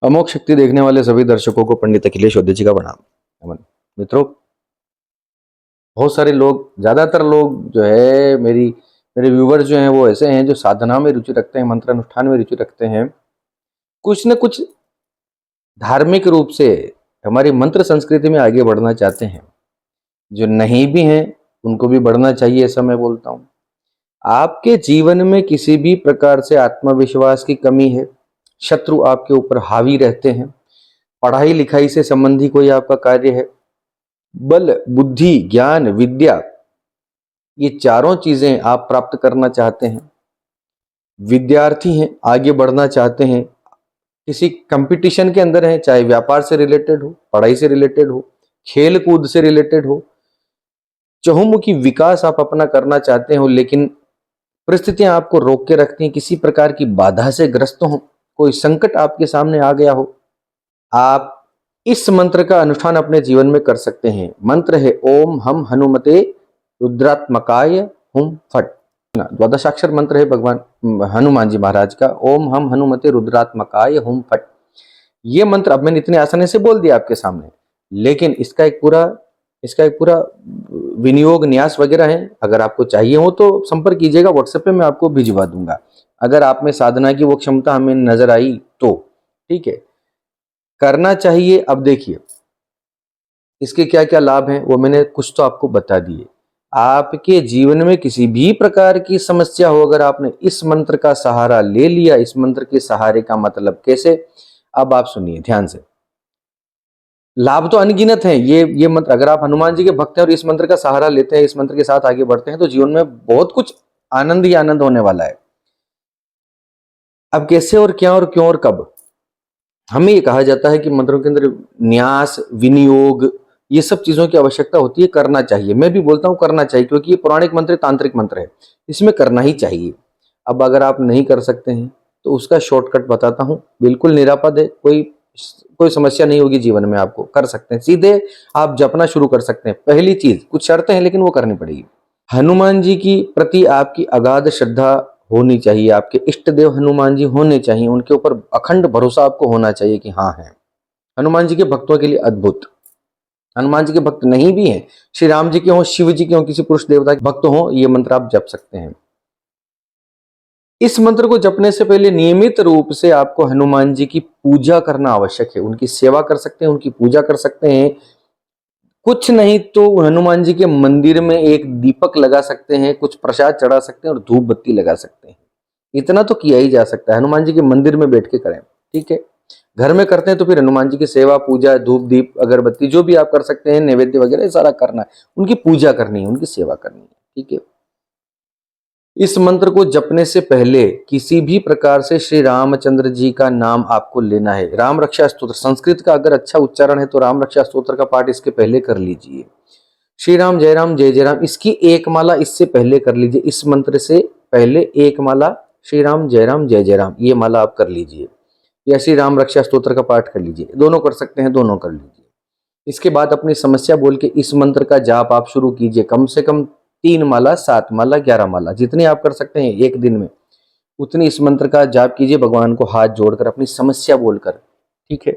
अमोघ शक्ति देखने वाले सभी दर्शकों को पंडित अखिलेश ओझा जी का प्रणाम। नमन मित्रों, बहुत सारे लोग, ज्यादातर लोग जो है मेरे व्यूवर्स जो हैं वो ऐसे हैं जो साधना में रुचि रखते हैं, मंत्र अनुष्ठान में रुचि रखते हैं, कुछ न कुछ धार्मिक रूप से हमारी मंत्र संस्कृति में आगे बढ़ना चाहते हैं। जो नहीं भी हैं उनको भी बढ़ना चाहिए, ऐसा मैं बोलता हूँ। आपके जीवन में किसी भी प्रकार से आत्मविश्वास की कमी है, शत्रु आपके ऊपर हावी रहते हैं, पढ़ाई लिखाई से संबंधी कोई आपका कार्य है, बल बुद्धि ज्ञान विद्या ये चारों चीजें आप प्राप्त करना चाहते हैं, विद्यार्थी हैं, आगे बढ़ना चाहते हैं, किसी कंपटीशन के अंदर हैं, चाहे व्यापार से रिलेटेड हो, पढ़ाई से रिलेटेड हो, खेल कूद से रिलेटेड हो, चहुमुखी विकास आप अपना करना चाहते हो, लेकिन परिस्थितियां आपको रोक के रखती हैं, किसी प्रकार की बाधा से ग्रस्त हो, कोई संकट आपके सामने आ गया हो, आप इस मंत्र का अनुष्ठान अपने जीवन में कर सकते हैं। मंत्र है ओम हम हनुमते रुद्रात्मकाय हुम फट। द्वादशाक्षर मंत्र है भगवान हनुमान जी महाराज का, ओम हम हनुमते रुद्रात्मकाय हुम फट। ये मंत्र अब मैंने इतने आसानी से बोल दिया आपके सामने, लेकिन इसका एक पूरा विनियोग न्यास वगैरह है। अगर आपको चाहिए हो तो संपर्क कीजिएगा, व्हाट्सएप पे मैं आपको भिजवा दूंगा। अगर आप में साधना की वो क्षमता हमें नजर आई तो ठीक है, करना चाहिए। अब देखिए इसके क्या क्या लाभ हैं वो मैंने कुछ तो आपको बता दिए। आपके जीवन में किसी भी प्रकार की समस्या हो, अगर आपने इस मंत्र का सहारा ले लिया, इस मंत्र के सहारे का मतलब कैसे, अब आप सुनिए ध्यान से। लाभ तो अनगिनत हैं। ये मंत्र, अगर आप हनुमान जी के भक्त हैं और इस मंत्र का सहारा लेते हैं, इस मंत्र के साथ आगे बढ़ते हैं, तो जीवन में बहुत कुछ आनंद ही आनंद होने वाला है। अब कैसे और क्या और क्यों और कब, हमें ये कहा जाता है कि मंत्रों के अंदर न्यास विनियोग ये सब चीजों की आवश्यकता होती है, करना चाहिए। मैं भी बोलता हूं करना चाहिए, क्योंकि ये पौराणिक मंत्र तांत्रिक मंत्र है, इसमें करना ही चाहिए। अब अगर आप नहीं कर सकते हैं तो उसका शॉर्टकट बताता हूं, बिल्कुल निरापद है, कोई समस्या नहीं होगी जीवन में, आपको कर सकते हैं। सीधे आप जपना शुरू कर सकते हैं। पहली चीज, कुछ शर्तें हैं लेकिन वो करनी पड़ेगी। हनुमान जी की प्रति आपकी अगाध श्रद्धा होनी चाहिए, आपके इष्ट देव हनुमान जी होने चाहिए, उनके ऊपर अखंड भरोसा आपको होना चाहिए कि हाँ है। हनुमान जी के भक्तों के लिए अद्भुत। हनुमान जी के भक्त नहीं भी हैं, श्री राम जी के हों, शिव जी के हों, किसी पुरुष देवता के भक्त हों, ये मंत्र आप जप सकते हैं। इस मंत्र को जपने से पहले नियमित रूप से आपको हनुमान जी की पूजा करना आवश्यक है। उनकी सेवा कर सकते हैं, उनकी पूजा कर सकते हैं। कुछ नहीं तो हनुमान जी के मंदिर में एक दीपक लगा सकते हैं, कुछ प्रसाद चढ़ा सकते हैं और धूप बत्ती लगा सकते हैं। इतना तो किया ही जा सकता है, हनुमान जी के मंदिर में बैठ के करें, ठीक है। घर में करते हैं तो फिर हनुमान जी की सेवा पूजा, धूप दीप अगरबत्ती जो भी आप कर सकते हैं, नैवेद्य वगैरह ये सारा करना है, उनकी पूजा करनी है, उनकी सेवा करनी है, ठीक है। इस मंत्र को जपने से पहले किसी भी प्रकार से श्री रामचंद्र जी का नाम आपको लेना है। राम रक्षा स्तोत्र, संस्कृत का अगर अच्छा उच्चारण है तो राम रक्षा स्तोत्र का पाठ इसके पहले कर लीजिए। श्री राम जय जय राम, इसकी एक माला इससे पहले कर लीजिए। इस मंत्र से पहले एक माला श्री राम जय जय राम ये माला आप कर लीजिए, या श्री राम रक्षा स्तोत्र का पाठ कर लीजिए। दोनों कर सकते हैं, दोनों कर लीजिए। इसके बाद अपनी समस्या बोल के इस मंत्र का जाप आप शुरू कीजिए। कम से कम 3 माला 7 माला 11 माला जितनी आप कर सकते हैं एक दिन में, उतनी इस मंत्र का जाप कीजिए, भगवान को हाथ जोड़कर अपनी समस्या बोलकर, ठीक है।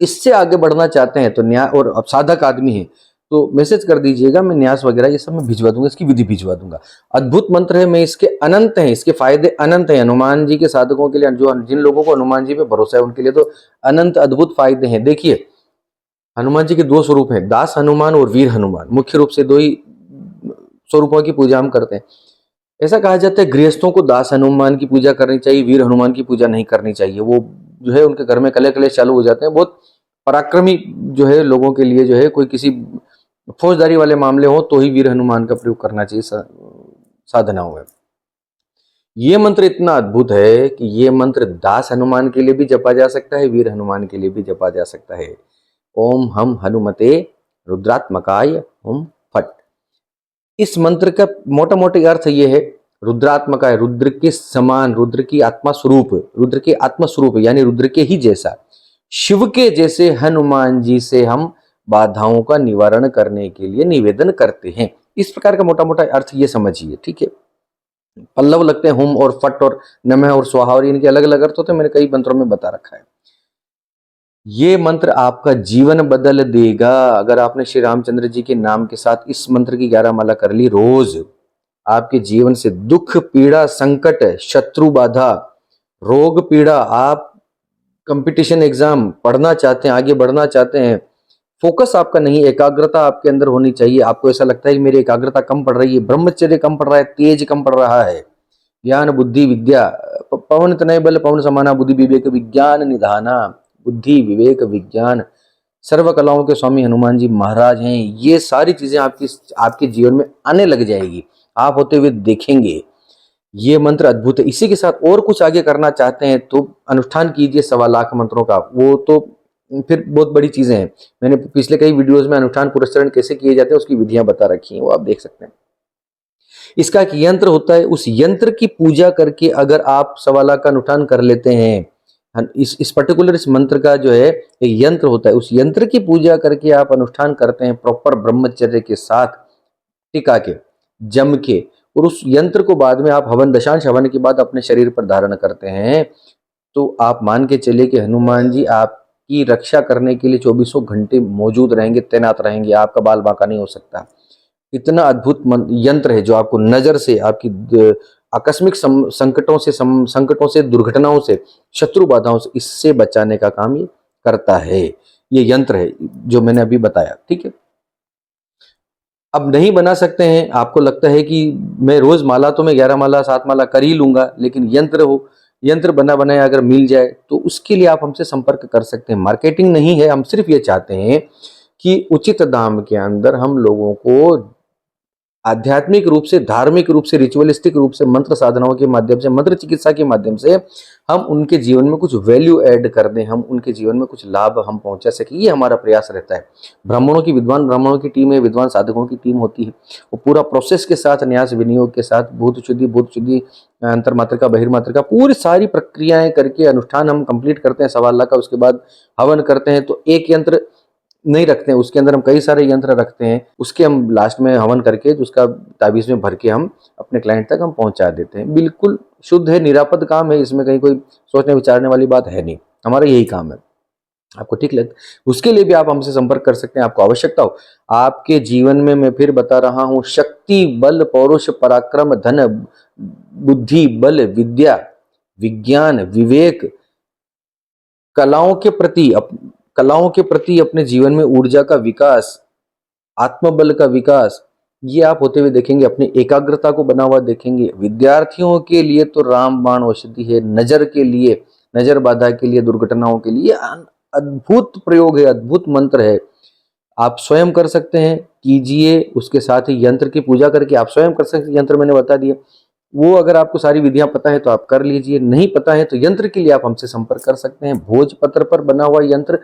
इससे आगे बढ़ना चाहते हैं तो न्याय, और अब साधक आदमी है तो मैसेज कर दीजिएगा, मैं न्यास वगैरह ये सब मैं भिजवा दूंगा, इसकी विधि भिजवा दूंगा। अद्भुत मंत्र है, मैं इसके अनंत हैं, इसके फायदे अनंत हैं। हनुमान जी के साधकों के लिए, जो जिन लोगों को हनुमान जी पे भरोसा है उनके लिए तो अनंत अद्भुत फायदे हैं। देखिए हनुमान जी के 2 स्वरूप हैं, दास हनुमान और वीर हनुमान। मुख्य रूप से 2 ही स्वरूपों की पूजा हम करते हैं। ऐसा कहा जाता है गृहस्थों को दास हनुमान की पूजा करनी चाहिए, वीर हनुमान की पूजा नहीं करनी चाहिए। वो जो है उनके घर में कले कले चालू हो जाते हैं। बहुत पराक्रमी जो है लोगों के लिए, जो है कोई किसी फौजदारी वाले मामले हो तो ही वीर हनुमान का प्रयोग करना चाहिए साधनाओं में। ये मंत्र इतना अद्भुत है कि ये मंत्र दास हनुमान के लिए भी जपा जा सकता है, वीर हनुमान के लिए भी जपा जा सकता है। ओम हम हनुमते रुद्रात्मकाय हुम फट। इस मंत्र का मोटा मोटा अर्थ ये है, रुद्रात्मकाय, रुद्र के समान, रुद्र की आत्मा स्वरूप, रुद्र के आत्मा स्वरूप यानी रुद्र के ही जैसा, शिव के जैसे हनुमान जी से हम बाधाओं का निवारण करने के लिए निवेदन करते हैं। इस प्रकार का मोटा मोटा अर्थ ये समझिए, ठीक है। पल्लव लगते हैं हुम और फट और नमः और स्वाहा, और इनके अलग अलग अर्थ होते हैं, मैंने कई मंत्रों में बता रखा है। ये मंत्र आपका जीवन बदल देगा। अगर आपने श्री रामचंद्र जी के नाम के साथ इस मंत्र की 11 माला कर ली रोज, आपके जीवन से दुख पीड़ा संकट शत्रु बाधा रोग पीड़ा, आप कंपटीशन एग्जाम पढ़ना चाहते हैं, आगे बढ़ना चाहते हैं, फोकस आपका नहीं, एकाग्रता आपके अंदर होनी चाहिए। आपको ऐसा लगता है कि मेरी एकाग्रता कम पड़ रही है, ब्रह्मचर्य कम पड़ रहा है, तेज कम पड़ रहा है, ज्ञान बुद्धि विद्या पवन तनय बल पवन समाना बुद्धि विवेक विज्ञान निधाना, बुद्धि विवेक विज्ञान सर्व कलाओं के स्वामी हनुमान जी महाराज हैं। ये सारी चीजें आपके जीवन में आने लग जाएगी, आप होते हुए देखेंगे। ये मंत्र अद्भुत है। इसी के साथ और कुछ आगे करना चाहते हैं तो अनुष्ठान कीजिए 1.25 लाख मंत्रों का, वो तो फिर बहुत बड़ी चीजें हैं। मैंने पिछले कई वीडियोस में अनुष्ठान पुरस्करण कैसे किए जाते हैं उसकी विधियां बता रखी हैं, वो आप देख सकते हैं। इसका एक यंत्र होता है, उस यंत्र की पूजा करके अगर आप 1.25 लाख का अनुष्ठान कर लेते हैं, इस पर्टिकुलर इस मंत्र का जो है एक यंत्र होता है, उस यंत्र की पूजा करके आप अनुष्ठान करते हैं प्रॉपर ब्रह्मचर्य के साथ, टिका के जम के, और उस यंत्र को बाद में आप हवन दशांश हवन के बाद अपने शरीर पर धारण करते हैं, तो आप मान के चलिए कि हनुमान जी आपकी रक्षा करने के लिए 24 घंटे मौजूद रहेंगे, तैनात रहेंगे, आपका बाल बांका नहीं हो सकता। इतना अद्भुत यंत्र है जो आपको नजर से, आपकी आकस्मिक संकटों से दुर्घटनाओं से शत्रु बाधाओं से इससे बचाने का काम ये करता है। ये यंत्र है जो मैंने अभी बताया, ठीक है। अब नहीं बना सकते हैं, आपको लगता है कि मैं रोज माला तो मैं 11 माला 7 माला कर ही लूंगा, लेकिन यंत्र बना बनाया अगर मिल जाए तो उसके लिए आप हमसे संपर्क कर सकते हैं। मार्केटिंग नहीं है, हम सिर्फ ये चाहते हैं कि उचित दाम के अंदर हम लोगों को आध्यात्मिक रूप से, धार्मिक रूप से, रिचुअलिस्टिक रूप से, मंत्र साधनाओं के माध्यम से, मंत्र चिकित्सा के माध्यम से हम उनके जीवन में कुछ वैल्यू ऐड कर दें, हम उनके जीवन में कुछ लाभ हम पहुंचा सके, ये हमारा प्रयास रहता है। विद्वान ब्राह्मणों की टीम है, विद्वान साधकों की टीम होती है, वो पूरा प्रोसेस के साथ, न्यास विनियोग के साथ, भूत शुद्धि अंतर्मात्रिका बहिर्मात्रिका पूरी सारी प्रक्रियाएं करके अनुष्ठान हम कंप्लीट करते हैं 1.25 लाख का। उसके बाद हवन करते हैं, तो एक यंत्र नहीं रखते हैं, उसके अंदर हम कई सारे यंत्र रखते हैं, उसके हम लास्ट में हवन करके उसका ताबीज में भर के हम अपने क्लाइंट तक हम पहुंचा देते हैं। बिल्कुल शुद्ध है, निरापद काम है, इसमें कहीं कोई सोचने विचारने वाली बात है नहीं, हमारा यही काम है। आपको ठीक लगता है उसके लिए भी आप हमसे संपर्क कर सकते हैं, आपको आवश्यकता हो। आपके जीवन में मैं फिर बता रहा हूं, शक्ति बल पौरुष पराक्रम धन बुद्धि बल विद्या विज्ञान विवेक, कलाओं के प्रति अपने जीवन में ऊर्जा का विकास, आत्मबल का विकास, ये आप होते हुए देखेंगे। अपनी एकाग्रता को बना हुआ देखेंगे। विद्यार्थियों के लिए तो रामबाण औषधि है, नजर के लिए, नजर बाधा के लिए, दुर्घटनाओं के लिए अद्भुत प्रयोग है, अद्भुत मंत्र है। आप स्वयं कर सकते हैं, कीजिए। उसके साथ ही यंत्र की पूजा करके आप स्वयं कर सकते हैं। यंत्र मैंने बता दिया, वो अगर आपको सारी विधियां पता है तो आप कर लीजिए, नहीं पता है तो यंत्र के लिए आप हमसे संपर्क कर सकते हैं। भोजपत्र पर बना हुआ यंत्र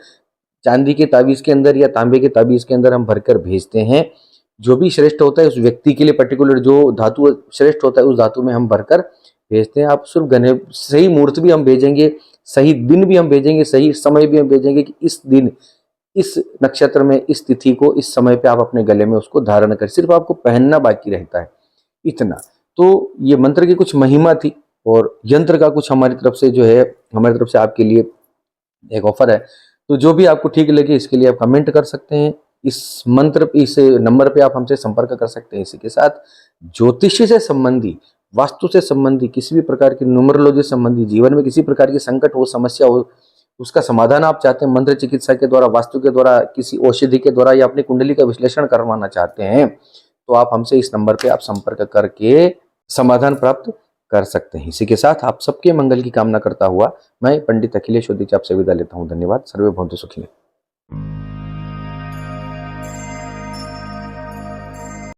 चांदी के ताबीज के अंदर या तांबे के ताबीज के अंदर हम भरकर भेजते हैं। जो भी श्रेष्ठ होता है उस व्यक्ति के लिए, पर्टिकुलर जो धातु श्रेष्ठ होता है उस धातु में हम भरकर भेजते हैं। आप सिर्फ सही मुहूर्त भी हम भेजेंगे, सही दिन भी हम भेजेंगे, सही समय भी हम भेजेंगे कि इस दिन, इस नक्षत्र में, इस तिथि को, इस समय पे आप अपने गले में उसको धारण करें। सिर्फ आपको पहनना बाकी रहता है, इतना। तो ये मंत्र की कुछ महिमा थी, और यंत्र का कुछ हमारी तरफ से जो है, हमारी तरफ से आपके लिए एक ऑफर है। तो जो भी आपको ठीक लगे इसके लिए आप कमेंट कर सकते हैं। इस नंबर पे आप हमसे संपर्क कर सकते हैं। इसी के साथ ज्योतिष से संबंधी, वास्तु से संबंधी, किसी भी प्रकार की न्यूमरोलॉजी संबंधी, जीवन में किसी प्रकार की संकट हो, समस्या हो, उसका समाधान आप चाहते हैं, मंत्र चिकित्सा के द्वारा, वास्तु के द्वारा, किसी औषधि के द्वारा, या अपनी कुंडली का विश्लेषण करवाना चाहते हैं, तो आप हमसे इस नंबर पे आप संपर्क करके समाधान प्राप्त कर सकते हैं। इसी के साथ आप सबके मंगल की कामना करता हुआ मैं पंडित अखिलेश उदीच आपसे विदा लेता हूं। धन्यवाद। सर्वे भवन्तु सुखिनः।